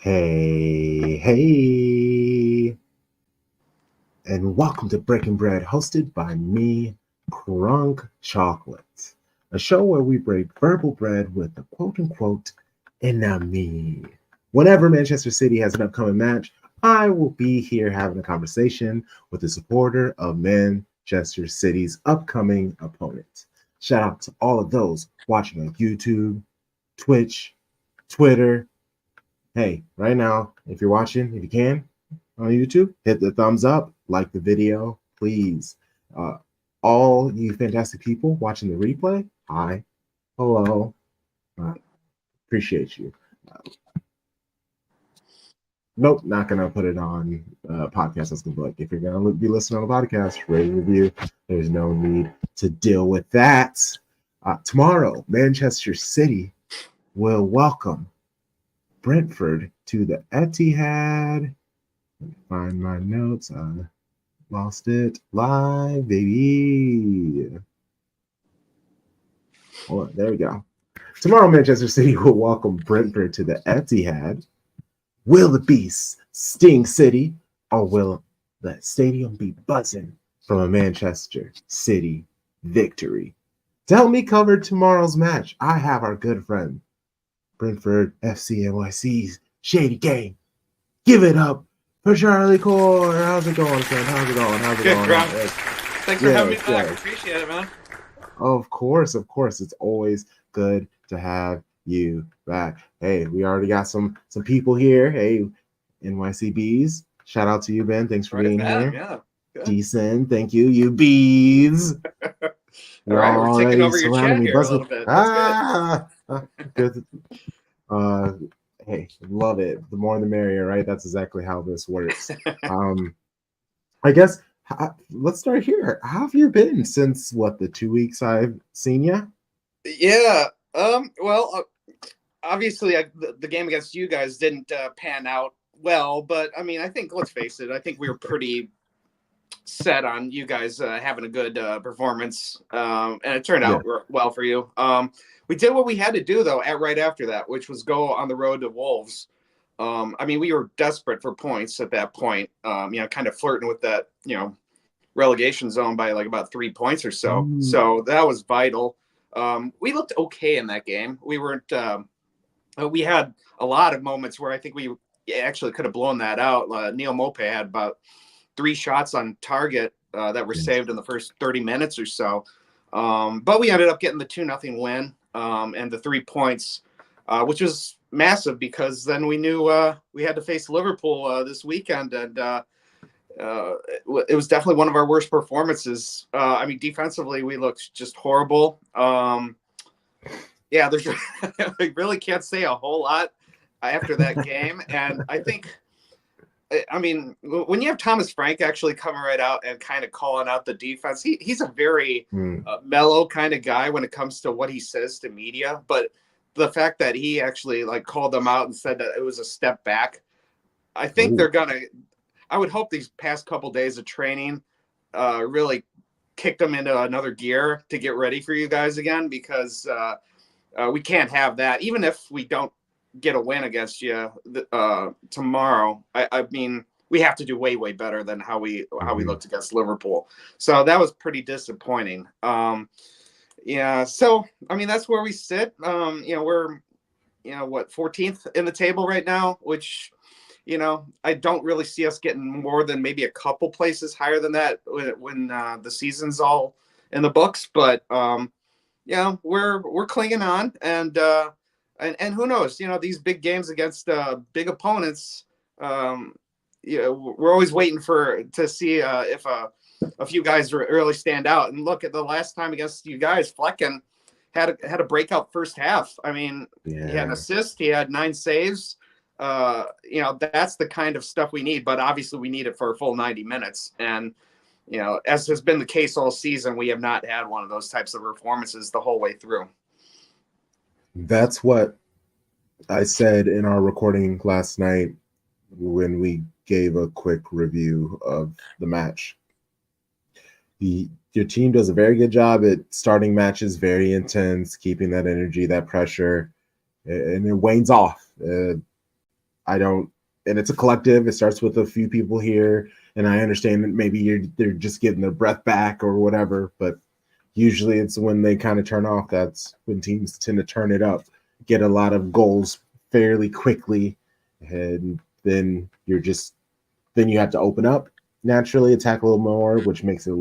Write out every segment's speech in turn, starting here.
Hey, and welcome to Breaking Bread, hosted by me, Crunk Chocolate, a show where we break verbal bread with the quote-unquote enemy. Whenever Manchester City has an upcoming match, I will be here having a conversation with a supporter of Manchester City's upcoming opponent. Shout out to all of those watching on YouTube, Twitch, Twitter. Hey, right now, if you're watching, if you can, on YouTube, hit the thumbs up, like the video, please. Uh, all you fantastic people watching the replay, hi, hello, appreciate you. Nope, not gonna put it on podcast. That's gonna be like, if you're gonna be listening on the podcast, rate and review. There's no need to deal with that. Tomorrow, Manchester City will welcome Brentford to the Etihad. Let me find my notes. I lost it. Live, baby. Hold on, there we go. Tomorrow, Manchester City will welcome Brentford to the Etihad. Will the Beast sting City, or will the stadium be buzzing from a Manchester City victory? To help me cover tomorrow's match, I have our good friend, Brentford FC NYC's Shady Gang. Give it up for Charlie Corr. How's it going, son? How's it going? Thanks for having me back. Appreciate it, man. Of course. It's always good to have you back. Hey, we already got some people here. Hey, NYCBs. Shout out to you, Ben. Thanks for being here. Yeah. Good. Decent. Thank you, you bees. All right, we're taking over your chat here a little bit. That's good. Hey, love it. The more the merrier, right? That's exactly how this works. I guess let's start here. How have you been since the 2 weeks I've seen you? Yeah. Well, obviously, the game against you guys didn't pan out well, but I mean, I think, let's face it, I think we were pretty set on you guys having a good performance, and it turned out well for you. We did what we had to do, though, right after that, which was go on the road to Wolves. I mean, we were desperate for points at that point, kind of flirting with that, relegation zone by like about 3 points or so. So that was vital. We looked okay in that game. We weren't, we had a lot of moments where I think we actually could have blown that out. Neil Mope had about 3 shots on target that were saved in the first 30 minutes or so. But we ended up getting the 2-0 win and the 3 points, which was massive because then we knew we had to face Liverpool this weekend, and it was definitely one of our worst performances. I mean, defensively, we looked just horrible. There's I really can't say a whole lot after that game. And I think, I mean, when you have Thomas Frank actually coming right out and kind of calling out the defense, he's a very mellow kind of guy when it comes to what he says to media. But the fact that he actually called them out and said that it was a step back, I think I would hope these past couple days of training really kicked them into another gear to get ready for you guys again, because we can't have that. Even if we don't get a win against you tomorrow, I mean, we have to do way better than how we looked against Liverpool. So that was pretty disappointing. So I mean, that's where we sit. We're 14th in the table right now, which I don't really see us getting more than maybe a couple places higher than that when the season's all in the books. But we're clinging on, and who knows? These big games against big opponents. We're always waiting to see if a few guys really stand out. And look at the last time against you guys, Flecken had a breakout first half. I mean, he had an assist, he had 9 saves. That's the kind of stuff we need, but obviously we need it for a full 90 minutes. And, as has been the case all season, we have not had one of those types of performances the whole way through. That's what I said in our recording last night when we gave a quick review of the match. Your team does a very good job at starting matches very intense, keeping that energy, that pressure, and it wanes off. I don't, and it's a collective. It starts with a few people here, and I understand that maybe they're just getting their breath back or whatever, but usually it's when they kind of turn off. That's when teams tend to turn it up, get a lot of goals fairly quickly, and then you have to open up naturally, attack a little more, which makes you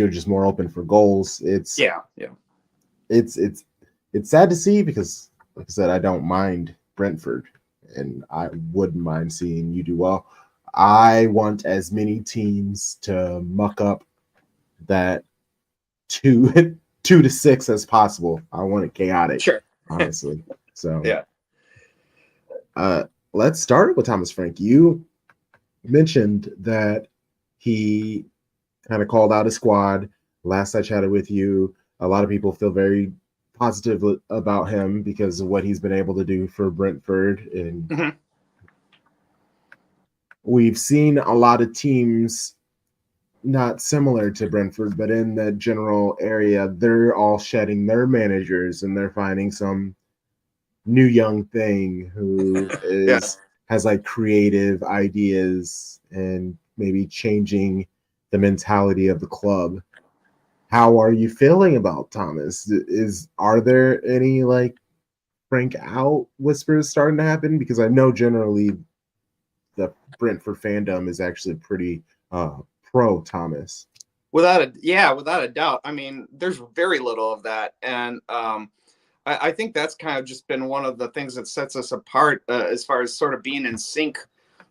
just more open for goals. Yeah. It's sad to see because, like I said, I don't mind Brentford, and I wouldn't mind seeing you do well. I want as many teams to muck up that two 2 to 6 as possible. I want it chaotic, Sure. honestly. So Yeah. Let's start with Thomas Frank. You mentioned that he kind of called out his squad. Last I chatted with you, a lot of people feel very positive about him because of what he's been able to do for Brentford. And we've seen a lot of teams not similar to Brentford, but in the general area, they're all shedding their managers and they're finding some new young thing who has like creative ideas and maybe changing the mentality of the club. How are you feeling about Thomas? Are there any like Frank out whispers starting to happen? Because I know generally the Brentford fandom is actually pretty pro Thomas. Without a doubt. I mean, there's very little of that, and I think that's kind of just been one of the things that sets us apart as far as sort of being in sync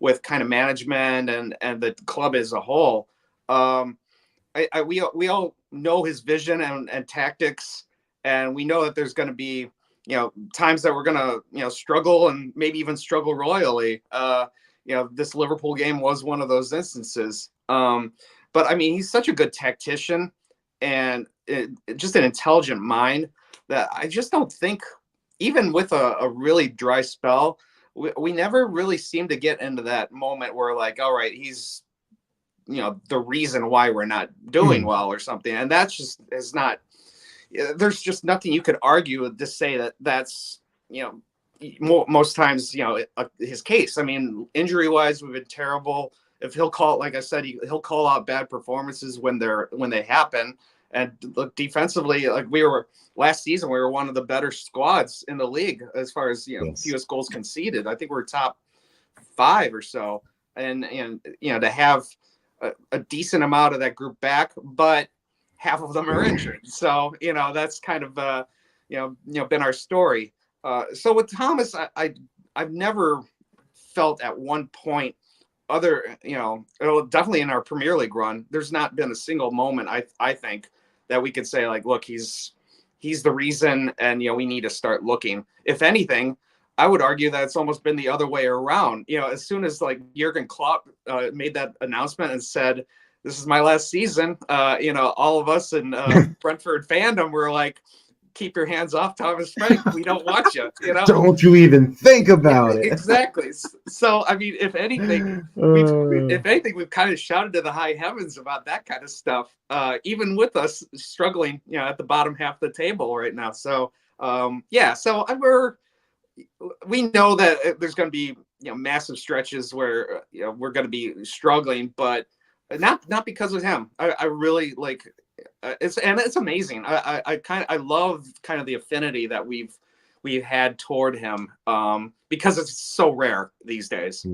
with kind of management and the club as a whole. We all know his vision and tactics, and we know that there's going to be times that we're going to struggle and maybe even struggle royally. This Liverpool game was one of those instances. But I mean, he's such a good tactician and just an intelligent mind that I just don't think, even with a really dry spell, we never really seem to get into that moment where like, all right, he's the reason why we're not doing well or something. And that's just is not, there's just nothing you could argue to say that that's, most times, his case. I mean, injury wise, we've been terrible. If he'll call, like I said, he'll call out bad performances when they happen. And look, defensively, like last season, we were one of the better squads in the league as far as fewest goals conceded. I think we're top 5 or so, and to have a decent amount of that group back, but half of them are injured. So that's kind of been our story. So with Thomas, I've never felt at one point definitely in our Premier League run, there's not been a single moment I think that we could say like, look, he's the reason, and we need to start looking. If anything, I would argue that it's almost been the other way around. As soon as like Jurgen Klopp made that announcement and said, "This is my last season," all of us in Brentford fandom were like, keep your hands off Thomas Frank. We don't want you. Don't you even think about it. Exactly. So I mean, if anything, we've kind of shouted to the high heavens about that kind of stuff. Even with us struggling, at the bottom half of the table right now. So so we know that there's going to be massive stretches where we're going to be struggling, but not because of him. I really like. It's amazing. I love kind of the affinity that we've had toward him because it's so rare these days.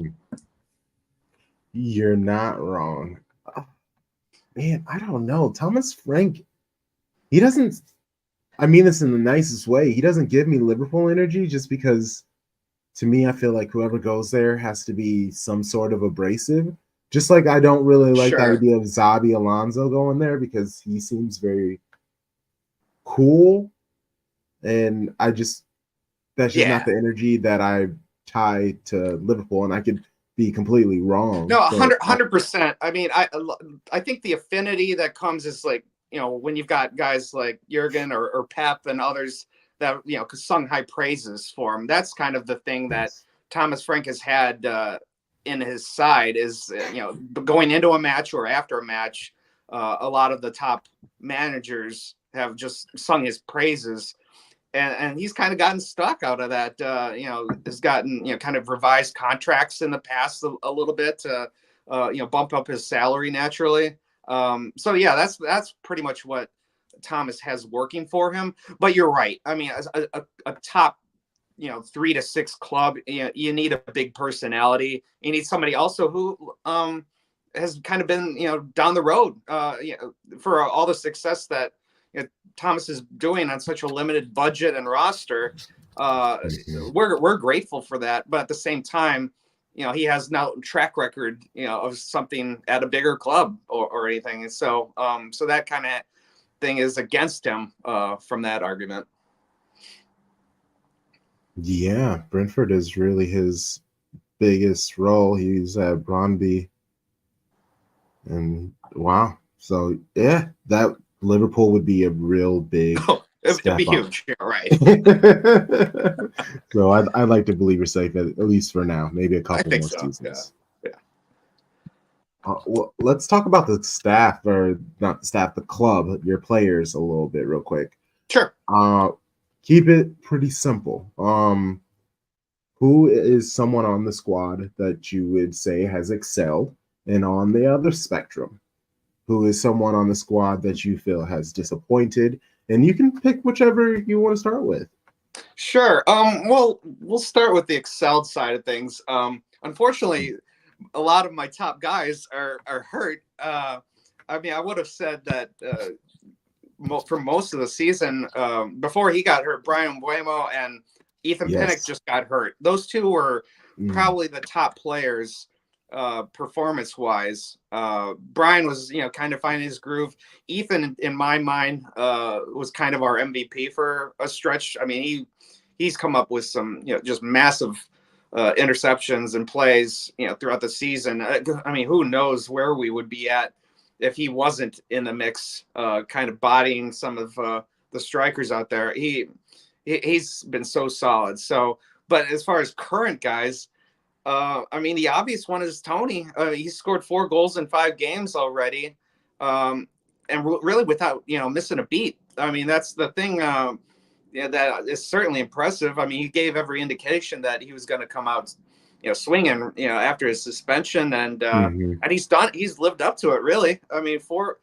You're not wrong. Oh, man, I don't know. Thomas Frank, he doesn't, I mean this in the nicest way. He doesn't give me Liverpool energy just because to me, I feel like whoever goes there has to be some sort of abrasive. Just like I don't really like the idea of Xabi Alonso going there because he seems very cool. And that's just not the energy that I tie to Liverpool. And I could be completely wrong. No, 100%. I mean, I think the affinity that comes is like, when you've got guys like Jurgen or Pep and others that, sung high praises for him. That's kind of the thing that Thomas Frank has had in his side is, going into a match or after a match, a lot of the top managers have just sung his praises. and he's kind of gotten stuck out of that. Has gotten kind of revised contracts in the past a little bit to bump up his salary naturally. So yeah, that's pretty much what Thomas has working for him. But you're right. I mean, as a top 3 to 6 club, you need a big personality. You need somebody also who has kind of been down the road for all the success that Thomas is doing on such a limited budget and roster. We're grateful for that, but at the same time, he has no track record of something at a bigger club or anything, and so that kind of thing is against him from that argument. Yeah, Brentford is really his biggest role. He's at Brøndby, and wow. So yeah, that Liverpool would be a real big it'd be step huge, right? So I'd like to believe you're safe at least for now. Maybe a couple more seasons. Yeah. Well, let's talk about the staff, or not the staff, the club, your players, a little bit, real quick. Sure. Keep it pretty simple. Who is someone on the squad that you would say has excelled, and on the other spectrum, who is someone on the squad that you feel has disappointed? And you can pick whichever you want to start with. Sure. Well, we'll start with the excelled side of things. Unfortunately, a lot of my top guys are hurt. I mean, I would have said that for most of the season, before he got hurt, Brian Buemo and Ethan Pinnock just got hurt. Those two were probably the top players performance-wise. Brian was, kind of finding his groove. Ethan, in my mind, was kind of our MVP for a stretch. I mean, he's come up with some, just massive interceptions and plays, throughout the season. I mean, who knows where we would be at if he wasn't in the mix, kind of bodying some of the strikers out there. He's been so solid. So, but as far as current guys, I mean, the obvious one is Tony. He's scored 4 goals in 5 games already, and really without missing a beat. I mean, that's the thing. That is certainly impressive. I mean, he gave every indication that he was going to come out, swinging, after his suspension, and and he's lived up to it. Really, I mean, 4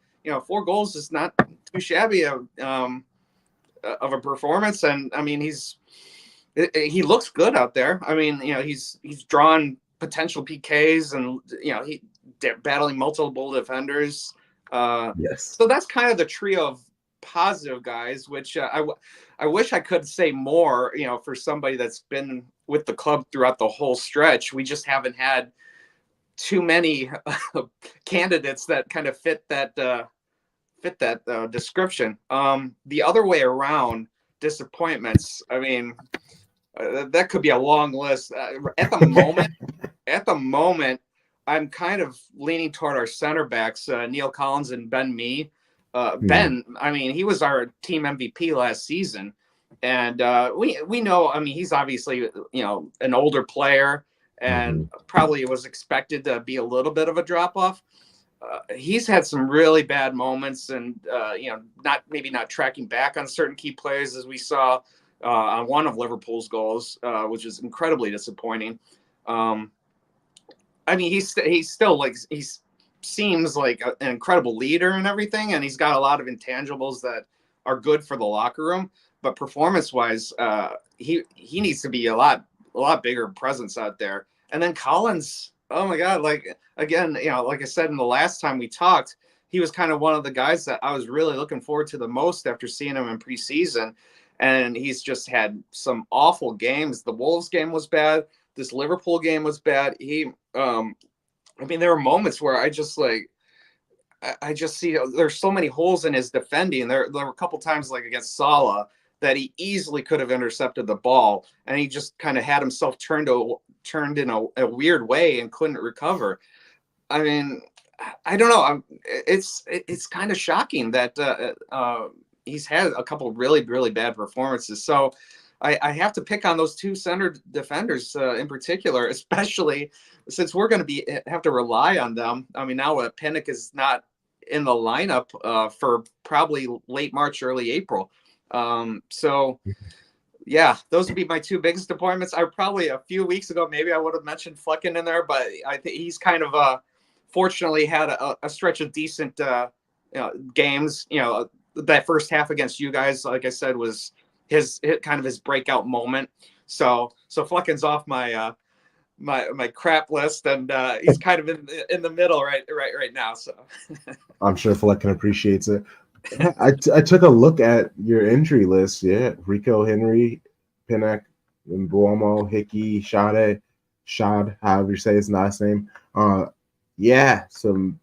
goals is not too shabby of a performance, and I mean, he looks good out there. I mean, he's drawn potential PKs, and he battling multiple defenders. So that's kind of the trio of positive guys, which I wish I could say more, for somebody that's been with the club throughout the whole stretch. We just haven't had too many candidates that kind of fit that description. The other way around, disappointments. I mean, that could be a long list. At the moment, I'm kind of leaning toward our center backs, Neil Collins and Ben Mee. Ben, I mean, he was our team MVP last season, and we know. I mean, he's obviously an older player, and probably was expected to be a little bit of a drop off. He's had some really bad moments, and not tracking back on certain key players, as we saw on one of Liverpool's goals, which is incredibly disappointing. I mean, he's still like seems like an incredible leader and everything, and he's got a lot of intangibles that are good for the locker room. But performance-wise, he needs to be a lot bigger presence out there. And then Collins, oh my God, like again, like I said in the last time we talked, he was kind of one of the guys that I was really looking forward to the most after seeing him in preseason. And he's just had some awful games. The Wolves game was bad. This Liverpool game was bad. I mean, there were moments where I just see there's so many holes in his defending. There were a couple times, like against Salah, that he easily could have intercepted the ball, and he just kind of had himself turned in a weird way and couldn't recover. I mean, I don't know. It's kind of shocking that he's had a couple really, really bad performances. So I have to pick on those 2 center defenders in particular, especially since we're going to have to rely on them. I mean, now Pinnock is not in the lineup for probably late March, early April. So yeah, those would be my two biggest disappointments. I probably a few weeks ago, maybe I would have mentioned Flecken in there, but I think he's kind of fortunately had a stretch of decent games. That first half against you guys, like I said, was his breakout moment. So Flecken's off my my crap list, and he's kind of in the middle right now. So I'm sure Flecken appreciates it. I took a look at your injury list. Yeah, Rico Henry, Pinnock, Mbuomo, Hickey, Shad, however you say his last name. Yeah, some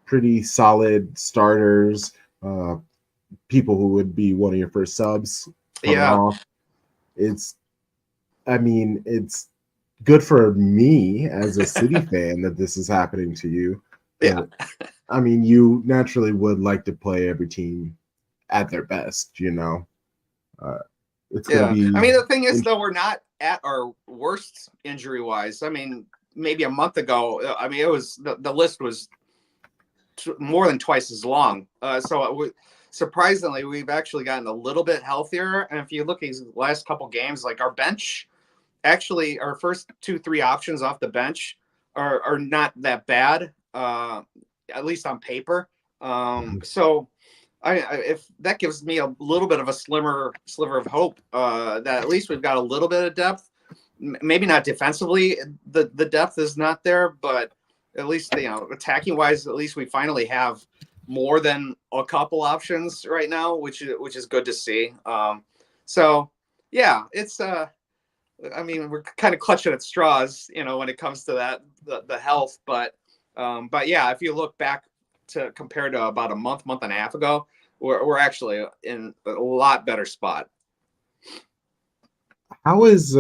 pretty solid starters. People who would be one of your first subs coming off. It's good for me as a City fan that this is happening to you. But, yeah. You naturally would like to play every team at their best, It's going to be. The thing is, though, we're not at our worst injury wise. Maybe a month ago, it was the list was more than twice as long. Surprisingly, we've actually gotten a little bit healthier. And if you look at these last couple games, like our bench, actually, our first 2-3 options off the bench are not that bad, at least on paper. So if that gives me a little bit of a sliver of hope that at least we've got a little bit of depth. Maybe not defensively, the depth is not there, but at least attacking wise, at least we finally have more than a couple options right now, which is good to see. So yeah, it's we're kind of clutching at straws, when it comes to that the health, but yeah, if you look back to compared to about a month and a half ago, we're actually in a lot better spot. How is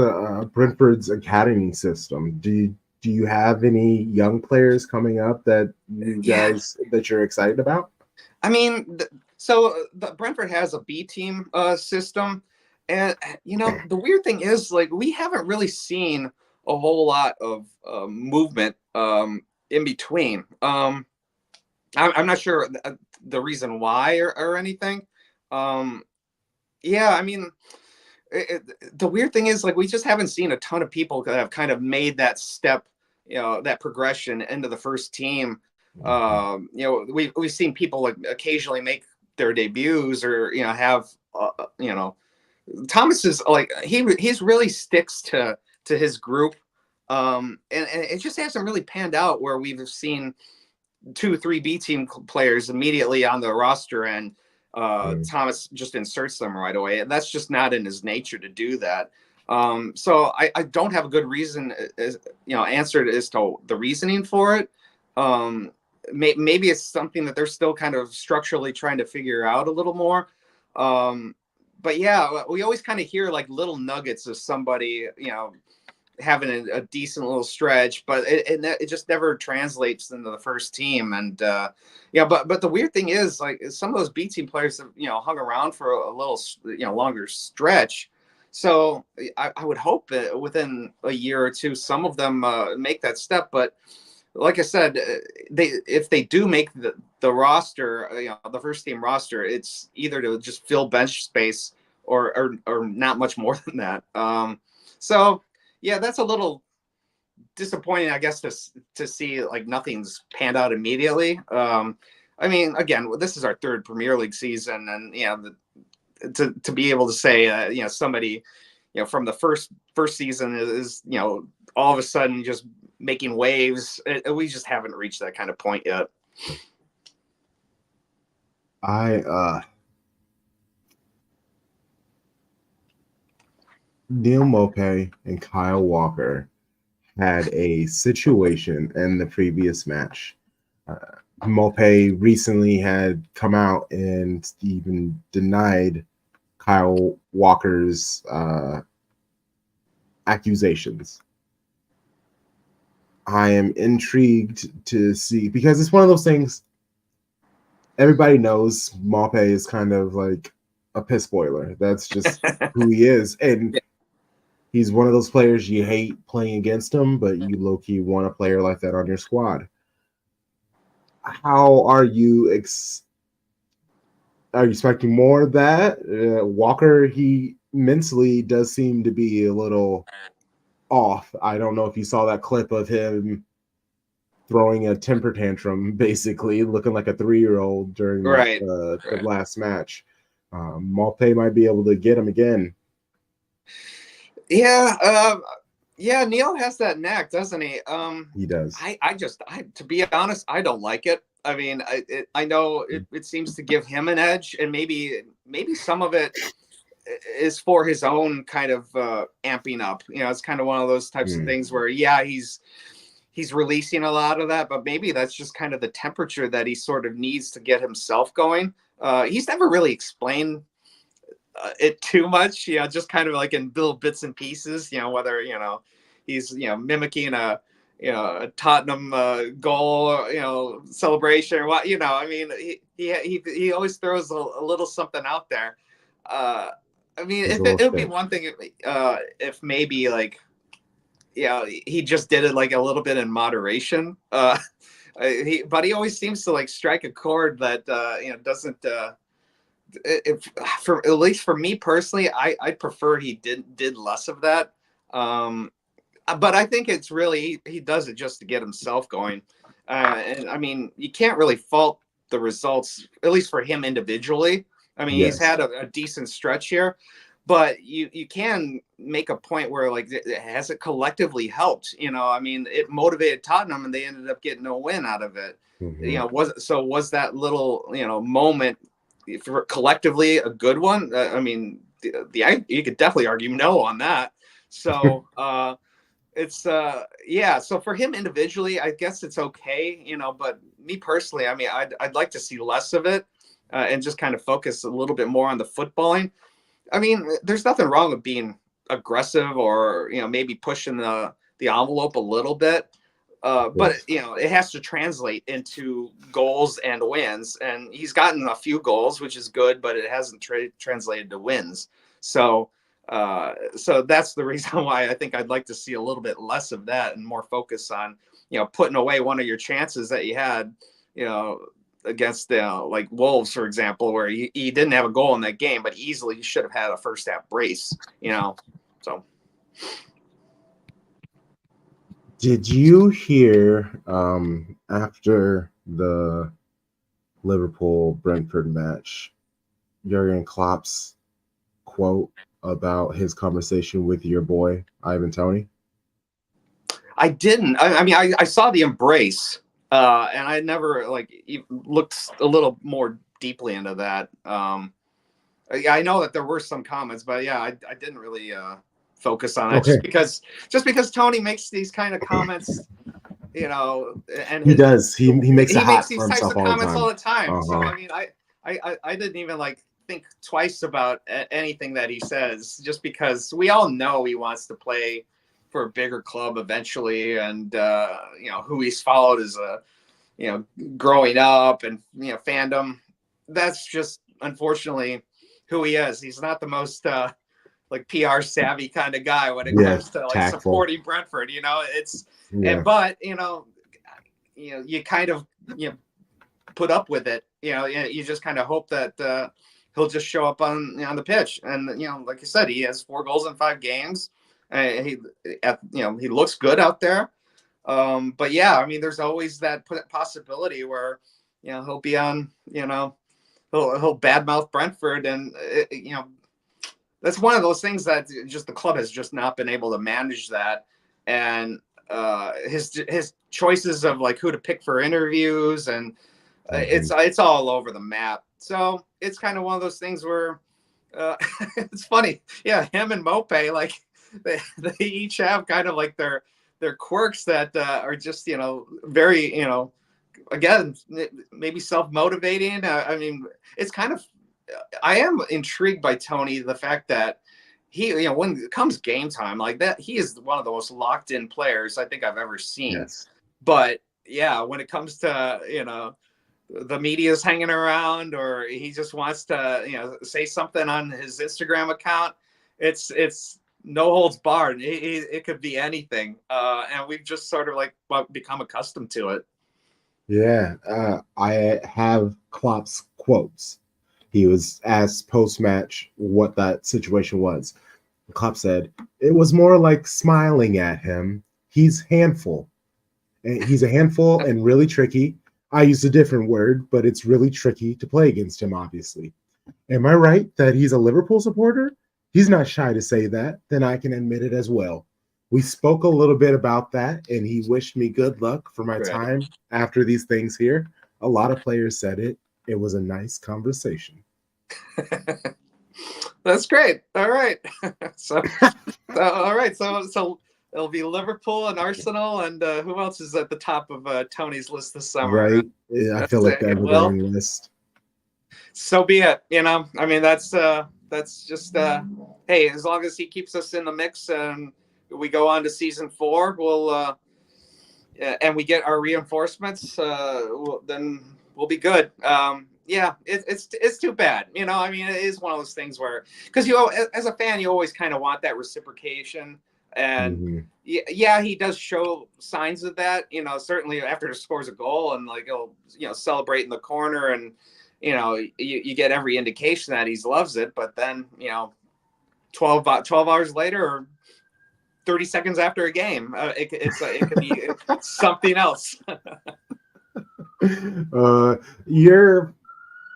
Brentford's academy system? Do you have any young players coming up that you guys that you're excited about? So the Brentford has a B team system, and the weird thing is, like, we haven't really seen a whole lot of movement in between. I'm not sure the reason why or anything. The weird thing is, like, we just haven't seen a ton of people that have kind of made that step, that progression into the first team. We've seen people like occasionally make their debuts or have Thomas is like he's really sticks to his group, and it just hasn't really panned out where we've seen 2-3 B team players immediately on the roster and Thomas just inserts them right away, and that's just not in his nature to do that. So I don't have a good reason, answer as to the reasoning for it. Maybe it's something that they're still kind of structurally trying to figure out a little more. But yeah, we always kind of hear like little nuggets of somebody, having a decent little stretch, but it just never translates into the first team. And but the weird thing is, like, some of those B team players have hung around for a little longer stretch. So I would hope that within a year or two, some of them make that step. But like I said, if they do make the roster, the first team roster, it's either to just fill bench space or not much more than that. So yeah, that's a little disappointing, I guess, to see like nothing's panned out immediately. Again, this is our third Premier League season, and to be able to say somebody from the first season is all of a sudden just making waves. We just haven't reached that kind of point yet. Neil Maupay and Kyle Walker had a situation in the previous match. Maupay recently had come out and even denied Kyle Walker's accusations. I am intrigued to see, because it's one of those things. Everybody knows Maupay is kind of like a piss boiler. That's just who he is. And he's one of those players you hate playing against him, but you low-key want a player like that on your squad. How are you are you expecting more of that? Walker, he mentally does seem to be a little off. I don't know if you saw that clip of him throwing a temper tantrum, basically looking like a 3-year-old during that Right. the last match. Malpe might be able to get him again. Yeah, yeah. Neil has that knack, doesn't he? He does. To be honest, I don't like it. I mean, I know it seems to give him an edge, and maybe some of it is for his own kind of amping up. You know, it's kind of one of those types of things where, yeah, he's releasing a lot of that, but maybe that's just kind of the temperature that he sort of needs to get himself going. He's never really explained it too much, you know, just kind of like in little bits and pieces, you know, whether, you know, he's, you know, mimicking a, you know, a Tottenham goal, you know, celebration or what, you know, I mean, he always throws a little something out there. I mean, if it would be one thing if maybe like, you know, he just did it like a little bit in moderation. But he always seems to like strike a chord that, you know, doesn't, if for at least for me personally, I prefer he did less of that. But I think it's really he does it just to get himself going. And I mean, you can't really fault the results, at least for him individually. I mean, he's had a decent stretch here, but you can make a point where like has it collectively helped? You know, I mean, it motivated Tottenham, and they ended up getting a win out of it. You know, was that little, you know, moment for collectively a good one? I mean, you could definitely argue no on that. So it's yeah. So for him individually, I guess it's okay, you know. But me personally, I mean, I'd like to see less of it and just kind of focus a little bit more on the footballing. I mean, there's nothing wrong with being aggressive or, you know, maybe pushing the envelope a little bit. But you know, it has to translate into goals and wins, and he's gotten a few goals, which is good, but it hasn't translated to wins. So, so that's the reason why I think I'd like to see a little bit less of that and more focus on, you know, putting away one of your chances that you had, you know, against like Wolves, for example, where he didn't have a goal in that game, but easily should have had a first half brace, you know. So. Did you hear after the Liverpool Brentford match, Jurgen Klopp's quote about his conversation with your boy Ivan Toney? I didn't. I mean, I saw the embrace, and I never like looked a little more deeply into that. I know that there were some comments, but yeah, I didn't really focus on it just because Tony makes these kind of comments, you know, and he does. He makes it hot these for types himself of all the comments time. all the time. So I mean, I didn't even like think twice about anything that he says, just because we all know he wants to play for a bigger club eventually, and you know, who he's followed as a, you know, growing up, and, you know, fandom. That's just unfortunately who he is. He's not the most like PR savvy kind of guy when it comes to like tactful. supporting Brentford. You know, it's but you know, you kind of, you know, put up with it. You know, you just kind of hope that he'll just show up on the pitch, and you know, like you said, he has 4 goals in 5 games. You know, he looks good out there. But yeah, I mean, there's always that possibility where, you know, he'll be on, you know, he'll badmouth Brentford, and you know, that's one of those things that just the club has just not been able to manage that. And his choices of like who to pick for interviews, and it's all over the map. So it's kind of one of those things where it's funny. Yeah, him and Mope, like they each have kind of like their quirks that are just, you know, very, you know, again, maybe self-motivating. I mean, it's kind of, I am intrigued by Tony, the fact that he, you know, when it comes game time like that, he is one of the most locked in players I think I've ever seen. Yes. But yeah, when it comes to, you know, the media's hanging around, or he just wants to, you know, say something on his Instagram account, it's no holds barred. It could be anything, and we've just sort of like become accustomed to it. Yeah, I have Klopp's quotes. He was asked post-match what that situation was. Klopp said, it was more like smiling at him. He's handful. He's a handful and really tricky. I used a different word, but it's really tricky to play against him, obviously. Am I right that he's a Liverpool supporter? He's not shy to say that. Then I can admit it as well. We spoke a little bit about that, and he wished me good luck for my time after these things here. A lot of players said it. It was a nice conversation. That's great. All right. So all right. So it'll be Liverpool and Arsenal, and who else is at the top of Tony's list this summer? Right? Yeah, I feel like the evergreen list. So be it. I mean, that's just hey, as long as he keeps us in the mix and we go on to season 4, we'll and we get our reinforcements, then we'll be good. Yeah, it's too bad. I mean, it is one of those things where, because as a fan, you always kind of want that reciprocation. And yeah, he does show signs of that. Certainly after he scores a goal and like he'll celebrate in the corner, and you get every indication that he loves it. But then 12 hours later, or 30 seconds after a game, it could be something else.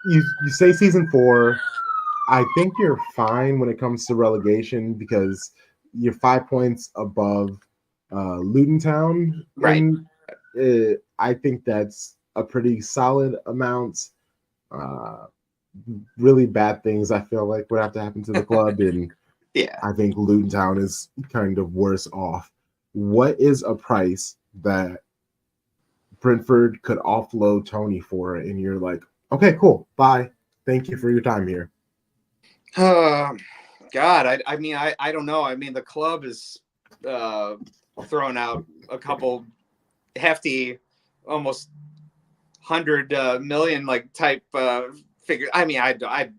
You say season 4. I think you're fine when it comes to relegation because you're 5 points above Luton Town. Right. And I think that's a pretty solid amount. Really bad things I feel like would have to happen to the club, and yeah, I think Luton Town is kind of worse off. What is a price that Brentford could offload Tony for, and you're like, okay, cool, bye, thank you for your time here? God, I mean, I don't know. I mean, the club is thrown out a couple hefty, almost 100 million like type figure. I mean, I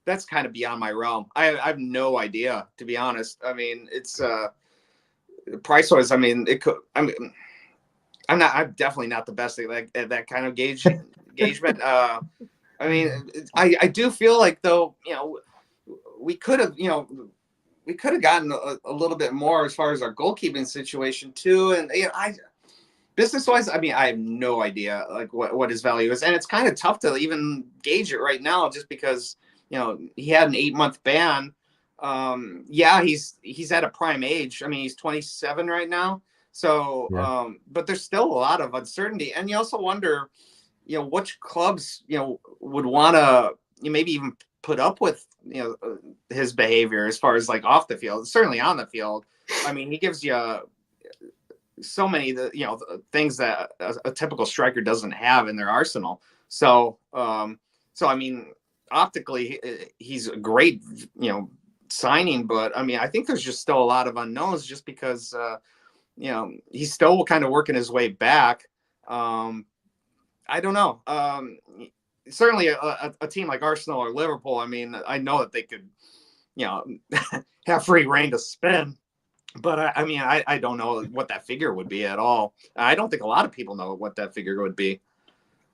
that's kind of beyond my realm. I have no idea, to be honest. I mean, it's price wise. I mean, it could. I mean, I'm definitely not the best at that kind of engagement. I mean, I do feel like though, we could have gotten a little bit more as far as our goalkeeping situation too. And business wise, I mean, I have no idea like what his value is, and it's kind of tough to even gauge it right now, just because he had an 8-month ban. Yeah, he's at a prime age. I mean, he's 27 right now. So, yeah. But there's still a lot of uncertainty, and you also wonder, which clubs would want to maybe even put up with his behavior as far as like off the field. Certainly on the field, I mean, he gives you so many things that a typical striker doesn't have in their arsenal. So I mean, optically he's a great signing, but I mean, I think there's just still a lot of unknowns, just because he's still kind of working his way back. I don't know. Certainly a team like Arsenal or Liverpool, I mean, I know that they could have free reign to spend. But I mean, I don't know what that figure would be at all. I don't think a lot of people know what that figure would be.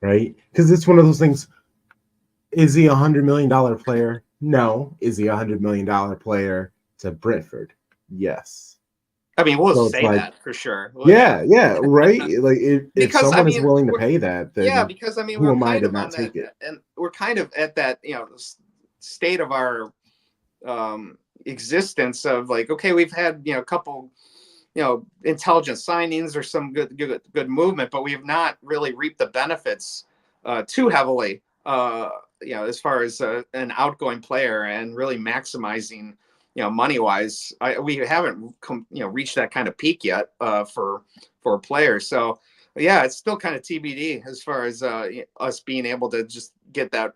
Right? Because it's one of those things. Is he $100 million player? No. Is he $100 million player to Brentford? Yes. I mean, we'll say that for sure. Yeah, right. Like if someone is willing to pay that, then because I mean, who am I to not take it? And we're kind of at that state of our existence of like, okay, we've had a couple intelligent signings or some good movement, but we have not really reaped the benefits too heavily as far as an outgoing player and really maximizing money wise. We haven't reached that kind of peak yet for players. So yeah, it's still kind of TBD as far as us being able to just get that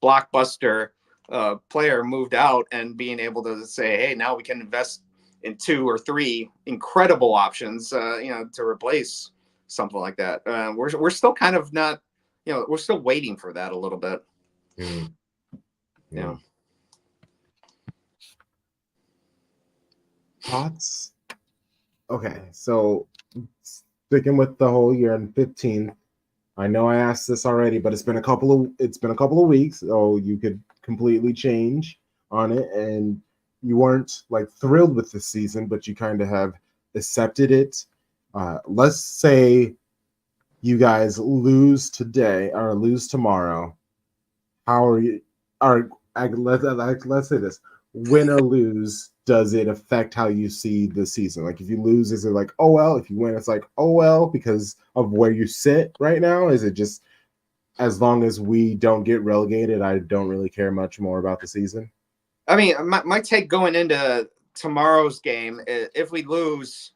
blockbuster player moved out and being able to say, hey, now we can invest in 2 or 3 incredible options to replace something like that. We're still kind of not, we're still waiting for that a little bit. Yeah. Thoughts? Okay, so sticking with the whole year on 15th, I know I asked this already, but it's been a couple of weeks, so you could completely change on it, and you weren't like thrilled with the season, but you kind of have accepted it. Let's say you guys lose today or lose tomorrow. How are you? Or let's say this: win or lose, does it affect how you see the season? Like, if you lose, is it like, oh well? If you win, it's like, oh well, because of where you sit right now? Is it just as long as we don't get relegated, I don't really care much more about the season? I mean, my take going into tomorrow's game, if we lose,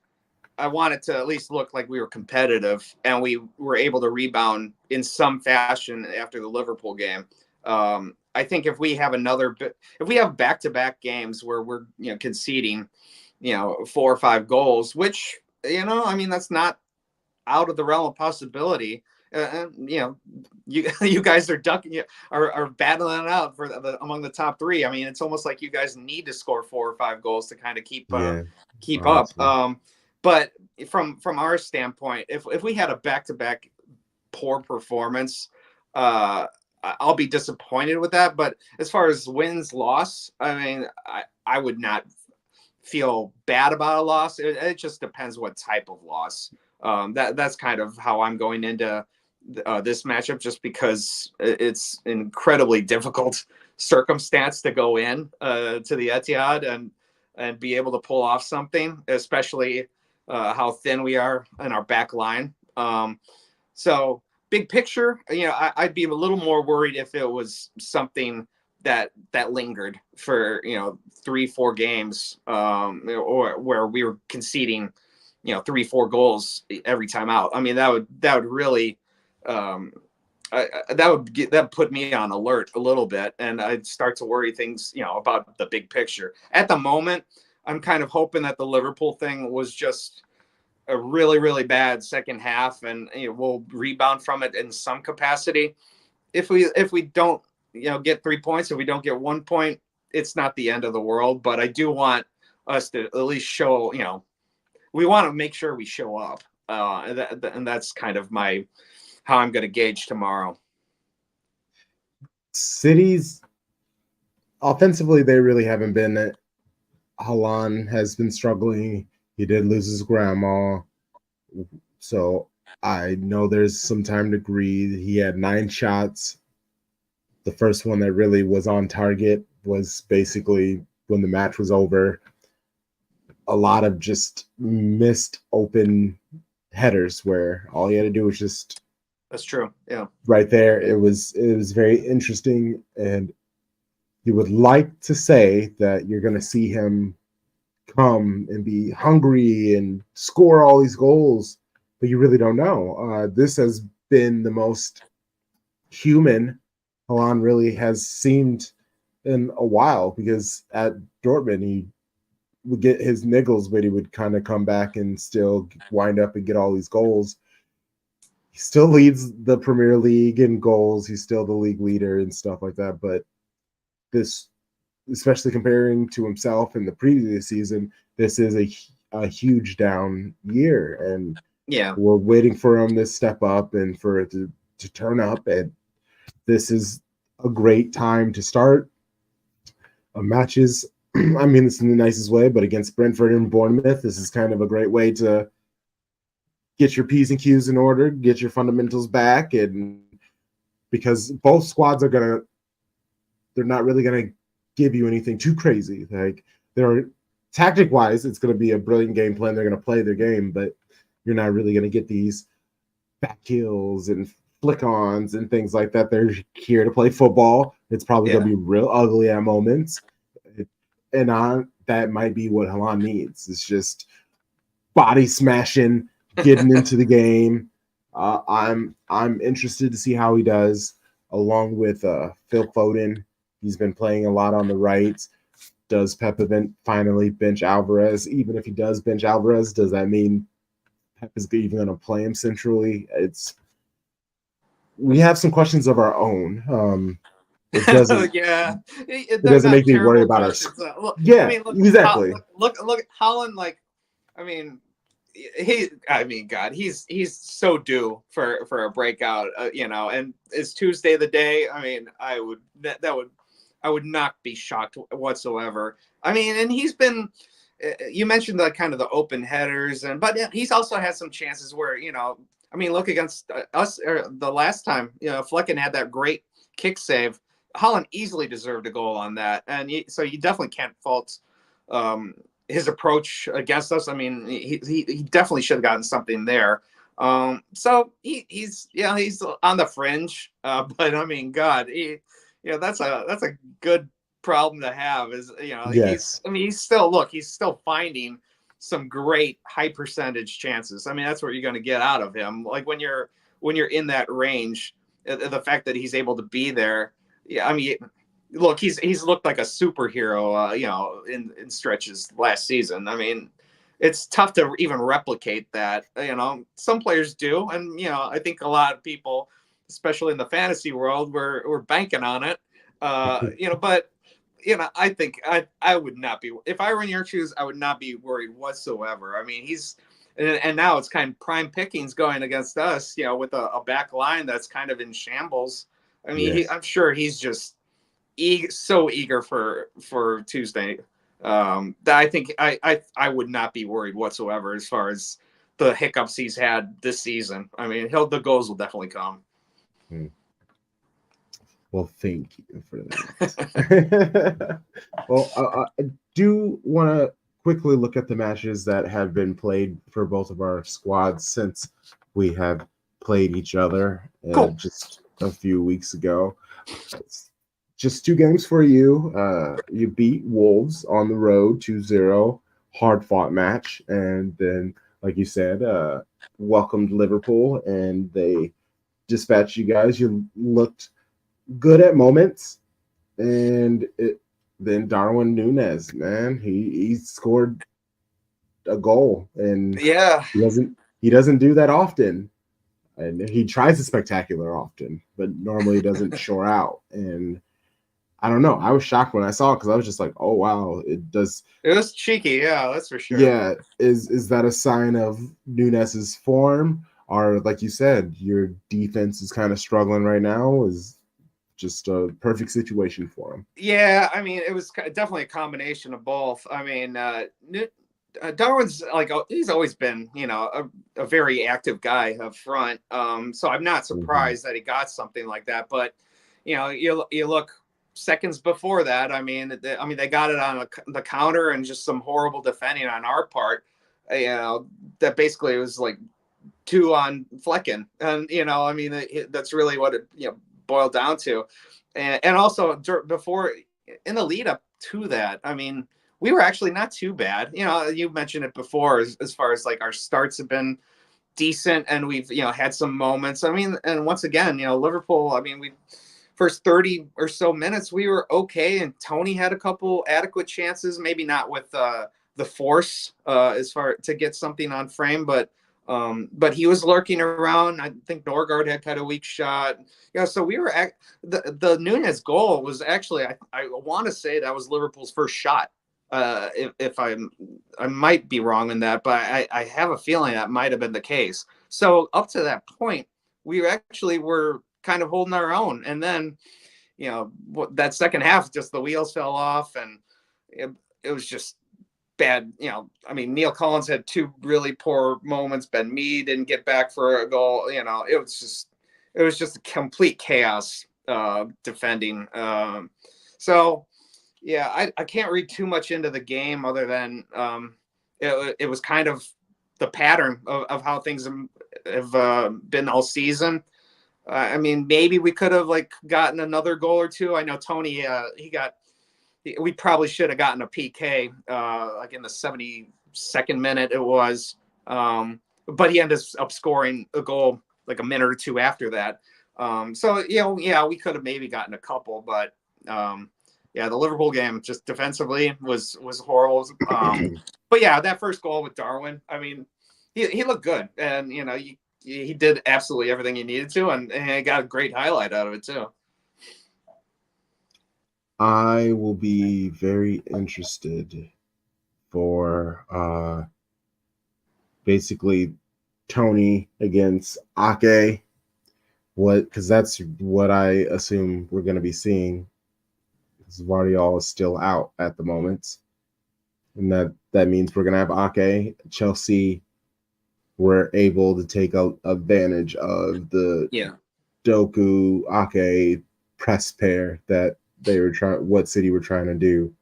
I want it to at least look like we were competitive and we were able to rebound in some fashion after the Liverpool game. I think if we have back-to-back games where we're conceding, 4 or 5 goals, which I mean that's not out of the realm of possibility. You guys are ducking, are battling it out for among the top three. I mean, it's almost like you guys need to score 4 or 5 goals to kind of Yeah, keep up. honestly. But from our standpoint, if we had a back-to-back poor performance, I'll be disappointed with that. But as far as wins loss, I mean, I would not feel bad about a loss. It just depends what type of loss. That's kind of how I'm going into this matchup, just because it's incredibly difficult circumstance to go in to the Etihad and be able to pull off something, especially how thin we are in our back line. So big picture, I'd be a little more worried if it was something that lingered for 3-4 games, or where we were conceding 3-4 goals every time out. I mean, that would really that put me on alert a little bit, and I'd start to worry things about the big picture. At the moment, I'm kind of hoping that the Liverpool thing was just a really, really bad second half, and we'll rebound from it in some capacity. If we don't get 3 points, if we don't get 1 point, it's not the end of the world. But I do want us to at least show, we want to make sure we show up, and that's kind of how I'm going to gauge tomorrow. Cities offensively, they really haven't been it. Halan has been struggling. He did lose his grandma, so I know there's some time to breathe. He had 9 shots. The first one that really was on target was basically when the match was over. A lot of just missed open headers where all he had to do was just. That's true. Yeah. Right there, it was very interesting, and you would like to say that you're going to see him come and be hungry and score all these goals, but you really don't know. This has been the most human Halan really has seemed in a while, because at Dortmund he would get his niggles, but he would kind of come back and still wind up and get all these goals. He still leads the Premier League in goals. He's still the league leader and stuff like that. But this, especially comparing to himself in the previous season, this is a huge down year. And Yeah, we're waiting for him to step up and for it to turn up. And this is a great time to start matches. I mean this in the nicest way, but against Brentford and Bournemouth, this is kind of a great way to get your P's and Q's in order, get your fundamentals back, and because both squads they're not really gonna give you anything too crazy. Like, they're tactic wise, it's gonna be a brilliant game plan. They're gonna play their game, but you're not really gonna get these back heels and flick-ons and things like that. They're here to play football. It's probably gonna be real ugly at moments, and that might be what Halan needs. It's just body smashing, getting into the game. I'm interested to see how he does, along with Phil Foden. He's been playing a lot on the right. Does Pep finally bench Alvarez? Even if he does bench Alvarez, does that mean Pep is even going to play him centrally? We have some questions of our own. It doesn't. yeah, It they're doesn't not make me worry terrible about questions. us. Look, I Yeah, mean, exactly. Look, Holland. Like, I mean, I mean, God, he's so due for a breakout, and is Tuesday the day? I mean, I would not be shocked whatsoever. I mean, and he's been, you mentioned the kind of the open headers, but he's also had some chances where, I mean, look against us the last time, Flecken had that great kick save. Holland easily deserved a goal on that. And so you definitely can't fault his approach against us. I mean, he definitely should have gotten something there. So he's on the fringe, but I mean, God, that's a good problem to have. Is Yes. he's still finding some great high percentage chances. I mean, that's what you're going to get out of him. Like when you're in that range, the fact that he's able to be there. Yeah, I mean, look, he's looked like a superhero, in stretches last season. I mean, it's tough to even replicate that. Some players do, and I think a lot of people, especially in the fantasy world, we're banking on it. But I think I would not be, if I were in your shoes, I would not be worried whatsoever. I mean, and now it's kind of prime pickings going against us, with a back line that's kind of in shambles. I mean, Yes. I'm sure he's just so eager for Tuesday, that I think I would not be worried whatsoever as far as the hiccups he's had this season. I mean, the goals will definitely come. Well, thank you for that. Well, I do want to quickly look at the matches that have been played for both of our squads since we have played each other Cool. just a few weeks ago. Just 2 games for you. You beat Wolves on the road 2-0, hard-fought match. And then, like you said, welcomed Liverpool, and they dispatched you guys. You looked good at moments. And then Darwin Núñez, man, he scored a goal. And Yeah. he doesn't do that often. And he tries the spectacular often, but normally doesn't shore out. And I don't know. I was shocked when I saw it because I was just like, "Oh wow, it does." It was cheeky, yeah, that's for sure. Yeah, is that a sign of Núñez's form, or like you said, your defense is kind of struggling right now? Is just a perfect situation for him. Yeah, I mean, it was definitely a combination of both. I mean, Darwin's like, he's always been, a very active guy up front. So I'm not surprised that he got something like that. But, you look seconds before that. I mean, they got it on the counter and just some horrible defending on our part. That basically was like 2 on Flecken, and I mean, that's really what it boiled down to. And also before, in the lead up to that, I mean, we were actually not too bad. You mentioned it before, as far as like our starts have been decent, and we've had some moments. I mean, and once again, Liverpool. I mean, we first 30 or so minutes we were okay, and Tony had a couple adequate chances, maybe not with the force as far to get something on frame, but he was lurking around. I think Norgard had kind of weak shot. So we were the Núñez goal was actually, I want to say that was Liverpool's first shot. If I might be wrong in that, but I have a feeling that might have been the case. So up to that point, we actually were kind of holding our own. And then, that second half, just the wheels fell off, and it was just bad. I mean, Neil Collins had 2 really poor moments. Ben Mee didn't get back for a goal. It was just a complete chaos defending. So yeah, I can't read too much into the game other than it was kind of the pattern of how things have been all season. I mean, maybe we could have gotten another goal or two. I know Tony, we probably should have gotten a PK like in the 72nd minute it was. But he ended up scoring a goal like a minute or two after that. So, we could have maybe gotten a couple, but the Liverpool game just defensively was horrible. But yeah, that first goal with Darwin, I mean, he looked good, and he did absolutely everything he needed to, and he got a great highlight out of it too. I will be very interested for basically Tony against Ake. Because that's what I assume we're going to be seeing. Because Vardiol is still out at the moment. And that means we're going to have Ake. Chelsea were able to take advantage of the Doku Ake press pair that they were what City were trying to do.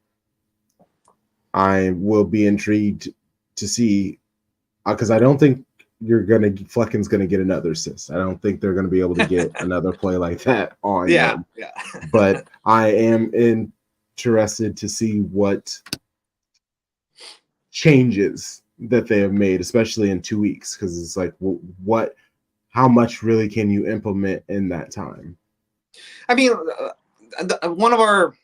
I will be intrigued to see, because I don't think Flecken's gonna get another assist. I don't think they're gonna be able to get another play like that on them. Yeah. But I am interested to see what changes that they have made, especially in 2 weeks, because it's like, how much really can you implement in that time? I mean, one of our,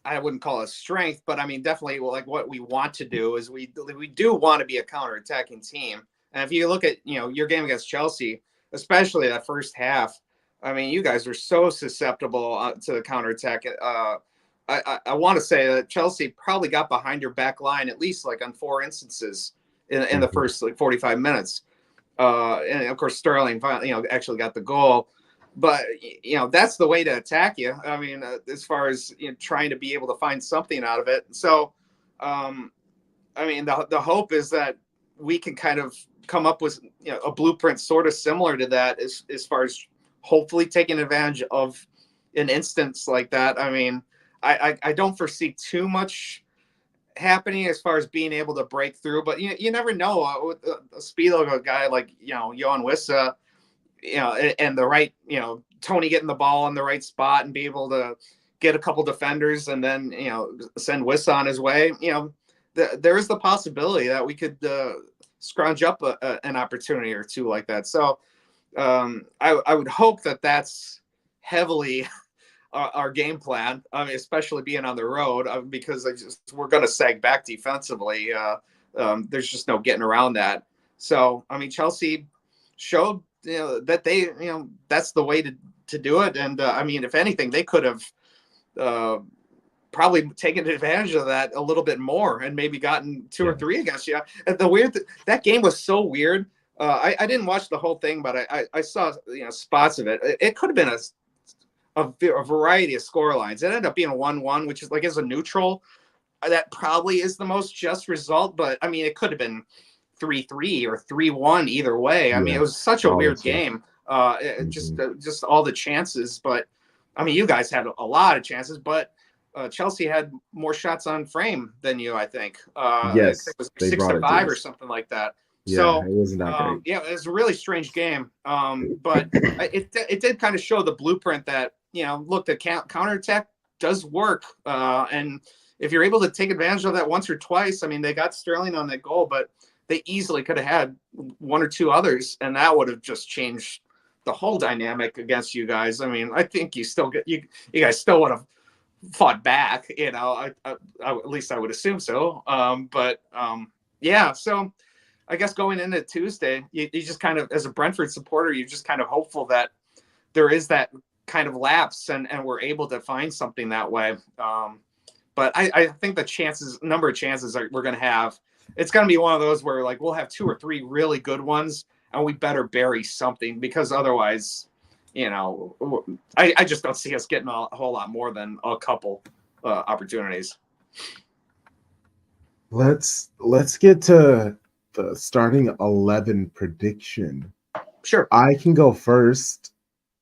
I wouldn't call it strength, but I mean, definitely like what we want to do is we do want to be a counterattacking team. And if you look at, your game against Chelsea, especially that first half, I mean, you guys were so susceptible to the counterattack. I want to say that Chelsea probably got behind your back line at least like on 4 instances in the first 45 minutes. And of course, Sterling finally, actually got the goal. But, that's the way to attack you. I mean, as far as trying to be able to find something out of it. So, I mean, the hope is that we can kind of come up with a blueprint sort of similar to that as far as hopefully taking advantage of an instance like that. I mean, I don't foresee too much happening as far as being able to break through, but you never know with the speed of a guy like Johan Wissa, and the right, Tony getting the ball in the right spot and be able to get a couple defenders and then send Wissa on his way. There is the possibility that we could scrounge up an opportunity or two like that. So I would hope that that's heavily our game plan. I mean, especially being on the road, because we're going to sag back defensively. There's just no getting around that. So I mean, Chelsea showed that they that's the way to do it. And I mean, if anything, they could have probably taken advantage of that a little bit more and maybe gotten 2 or 3 against you. And that game was so weird. I didn't watch the whole thing, but I saw spots of it. It could have been a variety of score lines. It ended up being a 1-1, which is like as a neutral, that probably is the most just result. But I mean, it could have been 3-3 or 3-1 either way. I mean, it was such a weird game. Just all the chances. But I mean, you guys had a lot of chances, but Chelsea had more shots on frame than you, I think. Yes, it was 6-5 or something like that. Yeah, so it wasn't that great. Yeah, it was a really strange game. But it did kind of show the blueprint that look, the counterattack does work. And if you're able to take advantage of that once or twice, I mean, they got Sterling on that goal, but they easily could have had 1 or 2 others, and that would have just changed the whole dynamic against you guys. I mean, I think you guys still would have fought back, at least I would assume so. Yeah, so I guess going into Tuesday, you just kind of, as a Brentford supporter, you're just kind of hopeful that there is that kind of lapse and we're able to find something that way. But I think the number of chances we're going to have, it's going to be one of those where like we'll have 2 or 3 really good ones and we better bury something, because otherwise, I just don't see us getting a whole lot more than a couple opportunities. Let's get to the starting 11 prediction. Sure. I can go first.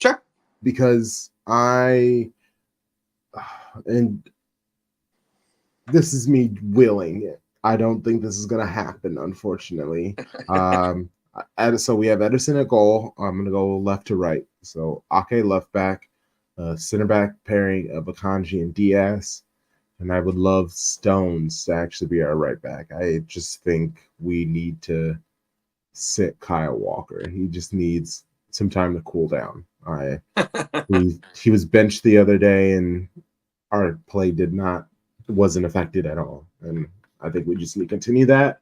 Sure. Because and this is me willing it. I don't think this is going to happen, unfortunately. So we have Ederson at goal. I'm going to go left to right. So Ake left back, center back pairing of Akanji and Diaz. And I would love Stones to actually be our right back. I just think we need to sit Kyle Walker. He just needs some time to cool down. He was benched the other day, and our play wasn't affected at all. And I think we just need to continue that.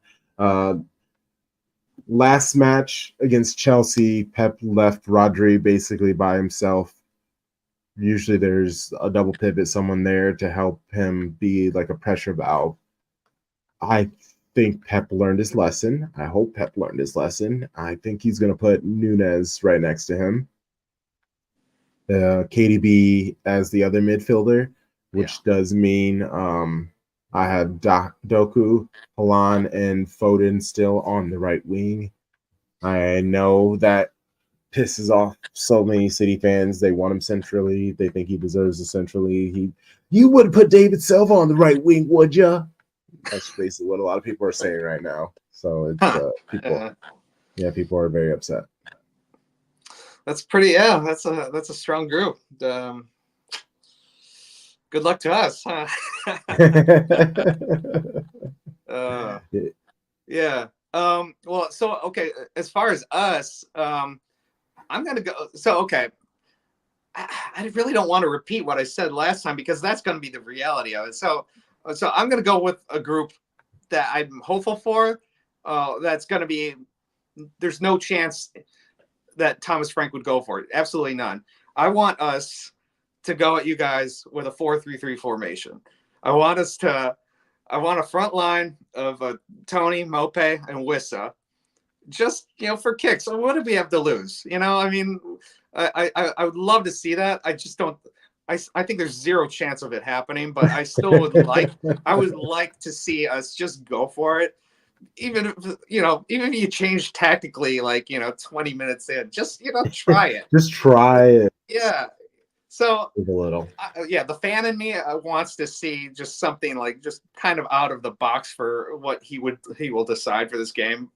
Last match against Chelsea, Pep left Rodri basically by himself. Usually there's a double pivot, someone there to help him be like a pressure valve. I think Pep learned his lesson. I hope Pep learned his lesson. I think he's going to put Nunez right next to him. KDB as the other midfielder, which does mean I have Doku, Halan, and Foden still on the right wing. I know that pisses off so many City fans. They want him centrally. They think he deserves it centrally. You wouldn't put David Silva on the right wing, would you? That's basically what a lot of people are saying right now. So it's people are very upset. That's pretty. Yeah, that's a strong group. Good luck to us. Huh? Yeah. Well, so okay. As far as us, I'm gonna go. So okay. I really don't want to repeat what I said last time because that's going to be the reality of it. So I'm going to go with a group that I'm hopeful for. That's going to be. There's no chance that Thomas Frank would go for it. Absolutely none. I want us to go at you guys with a 4-3-3 formation. I want a front line of Tony, Mope, and Wissa. Just, for kicks. So what do we have to lose? I mean, I would love to see that. I just don't. I think there's zero chance of it happening, but I still would like to see us just go for it. Even if you change tactically, 20 minutes in, just try it. Just try it. Yeah. So a little. The fan in me wants to see just something just kind of out of the box for what he will decide for this game.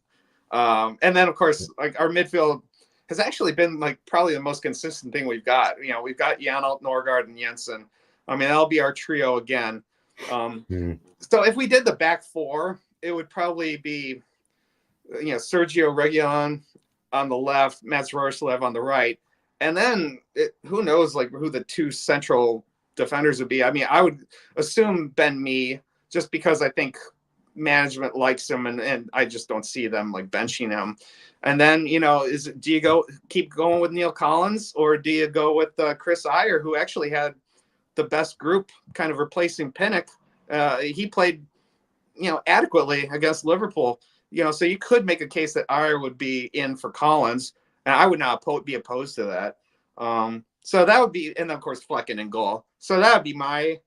And then of course, our midfield has actually been probably the most consistent thing we've got. We've got Janelt, Norgard, and Jensen. I mean, that'll be our trio again. So if we did the back four, it would probably be, Sergio Reguilon on the left, Mats Roerslev on the right. And then who knows, who the two central defenders would be. I mean, I would assume Ben Mee, just because I think management likes him and I just don't see them benching him. And then, do you keep going with Neil Collins or do you go with Chris Iyer, who actually had the best group kind of replacing Pinnock? He played, adequately against Liverpool, so you could make a case that Iyer would be in for Collins, and I would not be opposed to that. So that would be, and of course Flecken in goal. So that would be my,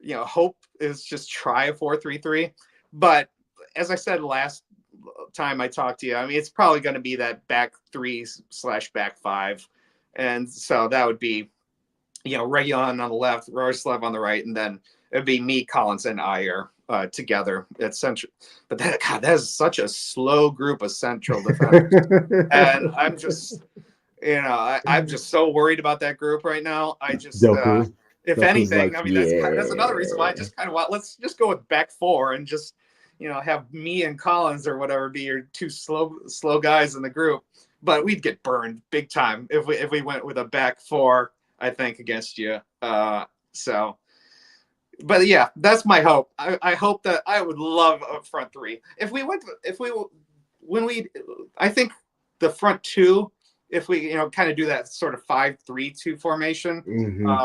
hope is just try a 4-3-3. But as I said last time I talked to you, I mean, it's probably going to be that back 3/back 5. And so that would be, Reguilon on the left, Roerslev on the right, and then it'd be me, Collins, and Iyer together at central. But that is such a slow group of central defenders. And I'm just, I'm just so worried about that group right now. I just, if Doku's anything, I mean, that's another reason why I just kind of want, let's just go with back four and just, have me and Collins or whatever be your two slow guys in the group. But we'd get burned big time if we went with a back four, I think, against you. So, but yeah, that's my hope. I hope that I would love a front three. I think the front two, if we, kind of do that sort of 5-3-2 formation,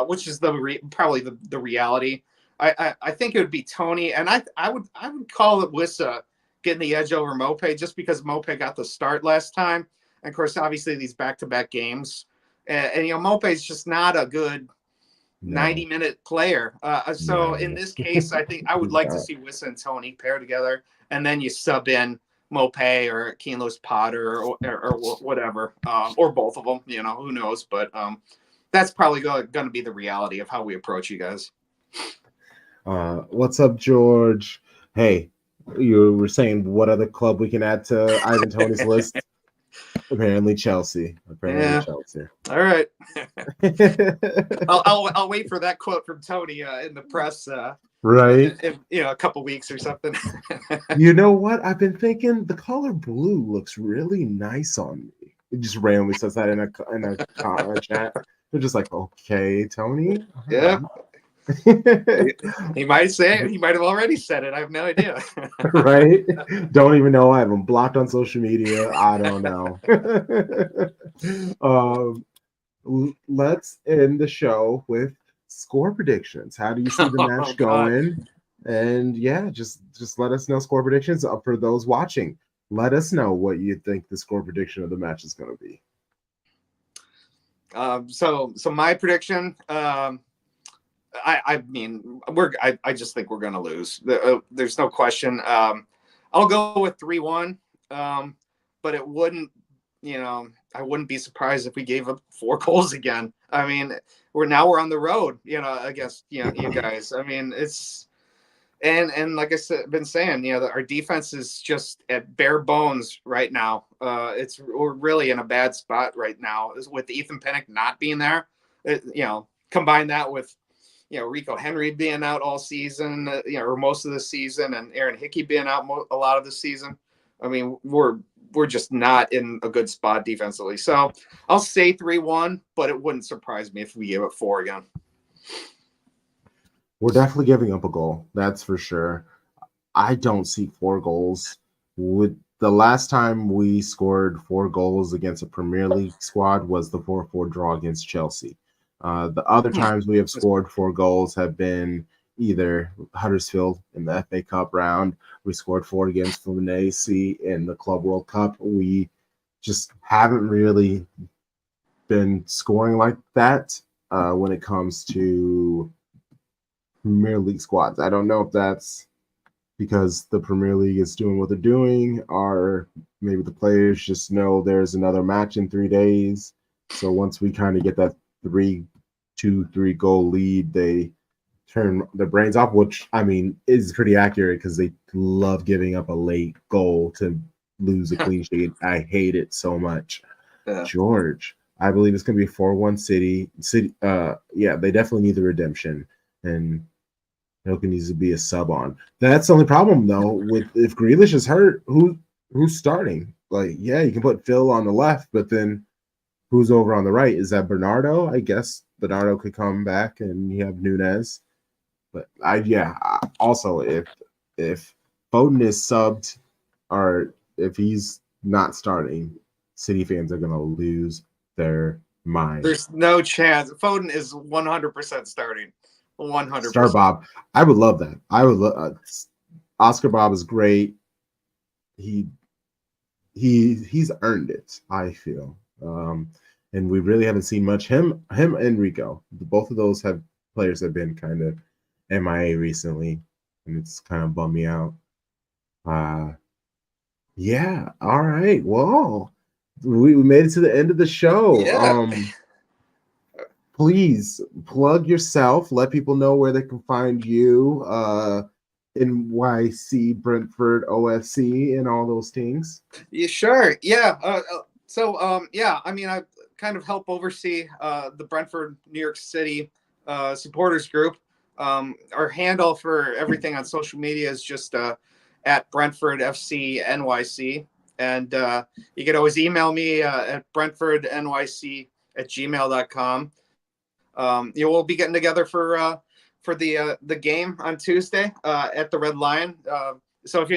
which is probably the reality. I think it would be Tony, and I would call it Wissa getting the edge over Mope, just because Mope got the start last time. And of course, obviously these back-to-back games, and Mope is just not a good 90-minute player. So in this case, I think I would like to see Wissa and Tony pair together, and then you sub in Mope or Keane Lewis Potter or whatever, or both of them. Who knows? But that's probably going to be the reality of how we approach you guys. What's up, George? Hey, you were saying what other club we can add to Ivan Tony's list? Apparently Chelsea. Chelsea. All right. I'll wait for that quote from Tony in the press. Right. In, a couple weeks or something. You know what? I've been thinking the color blue looks really nice on me. It just randomly says that in a chat. They're just like, okay, Tony. Yeah. He might say it. He might have already said it. I have no idea. Right? Don't even know. I have him blocked on social media. I don't know. Let's end the show with score predictions. How do you see the match going? And yeah, just let us know score predictions. For those watching, let us know what you think the score prediction of the match is going to be. So my prediction, I mean, I just think we're going to lose. There's no question. I'll go with 3-1, but it wouldn't, I wouldn't be surprised if we gave up 4 goals again. I mean, we're on the road, against, you guys. I mean, it's, and like I said, been saying, our defense is just at bare bones right now. We're really in a bad spot right now with Ethan Pinnock not being there. Combine that with, Rico Henry being out all season, or most of the season, and Aaron Hickey being out a lot of the season. I mean, we're just not in a good spot defensively. So I'll say 3-1, but it wouldn't surprise me if we gave it 4 again. We're definitely giving up a goal. That's for sure. I don't see 4 goals. The last time we scored 4 goals against a Premier League squad was the 4-4 draw against Chelsea. The other times we have scored 4 goals have been either Huddersfield in the FA Cup round. We scored 4 against Fluminense in the Club World Cup. We just haven't really been scoring like that when it comes to Premier League squads. I don't know if that's because the Premier League is doing what they're doing, or maybe the players just know there's another match in 3 days. So once we kind of get that 3 goal lead, they turn their brains off, which I mean is pretty accurate because they love giving up a late goal to lose a clean sheet. I hate it so much. Yeah. George, I believe it's going to be 4-1 City. Yeah, they definitely need the redemption, and Hilke needs to be a sub on. That's the only problem though. With if Grealish is hurt, who's starting? Like, yeah, you can put Phil on the left, but then who's over on the right? Is that Bernardo? I guess Bernardo could come back, and you have Nunez. But also if Foden is subbed, or if he's not starting, City fans are gonna lose their mind. There's no chance. Foden is 100% starting. 100%. Start Bob. I would love that. I would love Oscar Bob is great. He's earned it, I feel. And we really haven't seen much. Him and Rico. Both of those players have been kind of MIA recently, and it's kind of bummed me out. Yeah. All right. Well, we made it to the end of the show. Yeah. Please plug yourself. Let people know where they can find you. NYC, Brentford, OFC, and all those things. Yeah, sure. Yeah. I mean, I kind of help oversee the Brentford, New York City supporters group. Our handle for everything on social media is just at Brentford FC NYC. And you can always email me at brentfordnyc@gmail.com. We'll be getting together for the game on Tuesday at the Red Lion. So if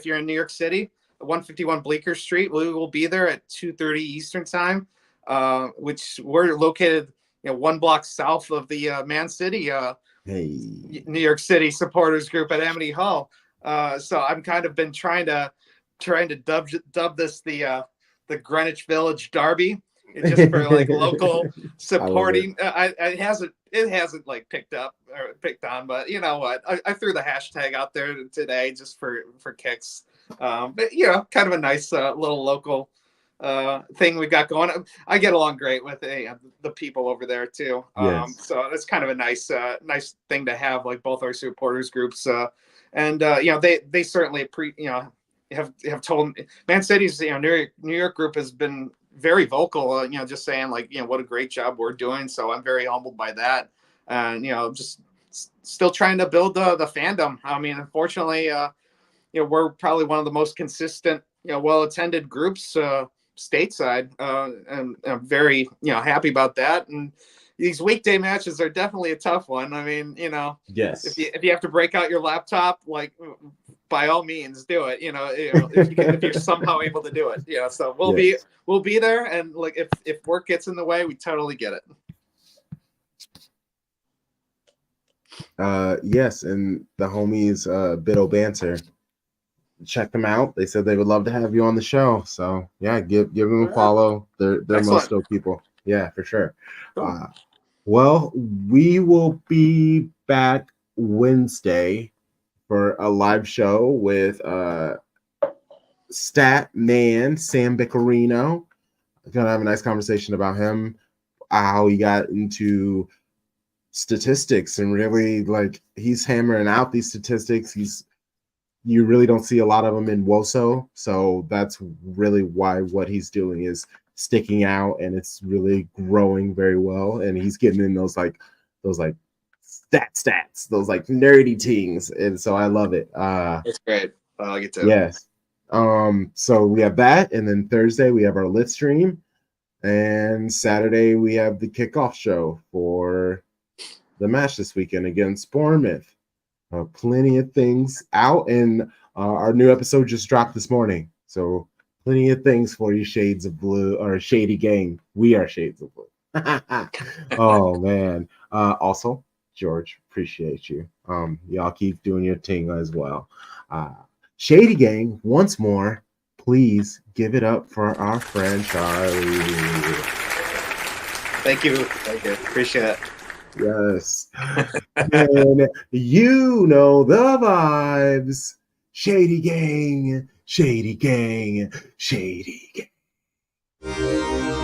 you're in New York City, 151 Bleecker Street, we will be there at 2:30 Eastern time, which we're located, 1 block south of the Man City, New York City supporters group at Amity Hall. So I'm kind of been trying to dub this the Greenwich Village Derby. It's just for like local supporting. It hasn't like picked up or picked on, but you know what? I threw the hashtag out there today just for kicks. But kind of a nice little local thing we got going. I get along great with the people over there too. Yes. So it's kind of a nice thing to have, like both our supporters groups. They certainly have told Man City's New York group has been very vocal, just saying like, what a great job we're doing. So I'm very humbled by that. And, just still trying to build the fandom. I mean, unfortunately, we're probably one of the most consistent, well-attended groups stateside. And I'm very, happy about that. And these weekday matches are definitely a tough one. I mean, yes, if you have to break out your laptop, like by all means do it, if you're somehow able to do it. So we'll be there. And like, if work gets in the way, we totally get it. Yes, and the homies, Biddle Banter. Check them out. They said they would love to have you on the show. So yeah, give them a follow. They're most Excellent. dope people. Yeah, for sure. Cool. Well, we will be back Wednesday for a live show with Stat Man Sam Biccarino. Gonna have a nice conversation about him, how he got into statistics, and really like he's hammering out these statistics. You really don't see a lot of them in WOSO, so that's really why what he's doing is sticking out, and it's really growing very well. And he's getting in those like stats, those like nerdy things, and so I love it. It's great. I like it too. Yes. So we have that, and then Thursday we have our lit stream, and Saturday we have the kickoff show for the match this weekend against Bournemouth. Plenty of things out, and our new episode just dropped this morning. So plenty of things for you, Shades of Blue or Shady Gang. We are Shades of Blue. Oh man. Also, George, appreciate you. Y'all keep doing your thing as well. Shady Gang, once more, please give it up for our friend Charlie. Thank you. Appreciate it. Yes. And you know the vibes. Shady Gang, Shady Gang, Shady Gang.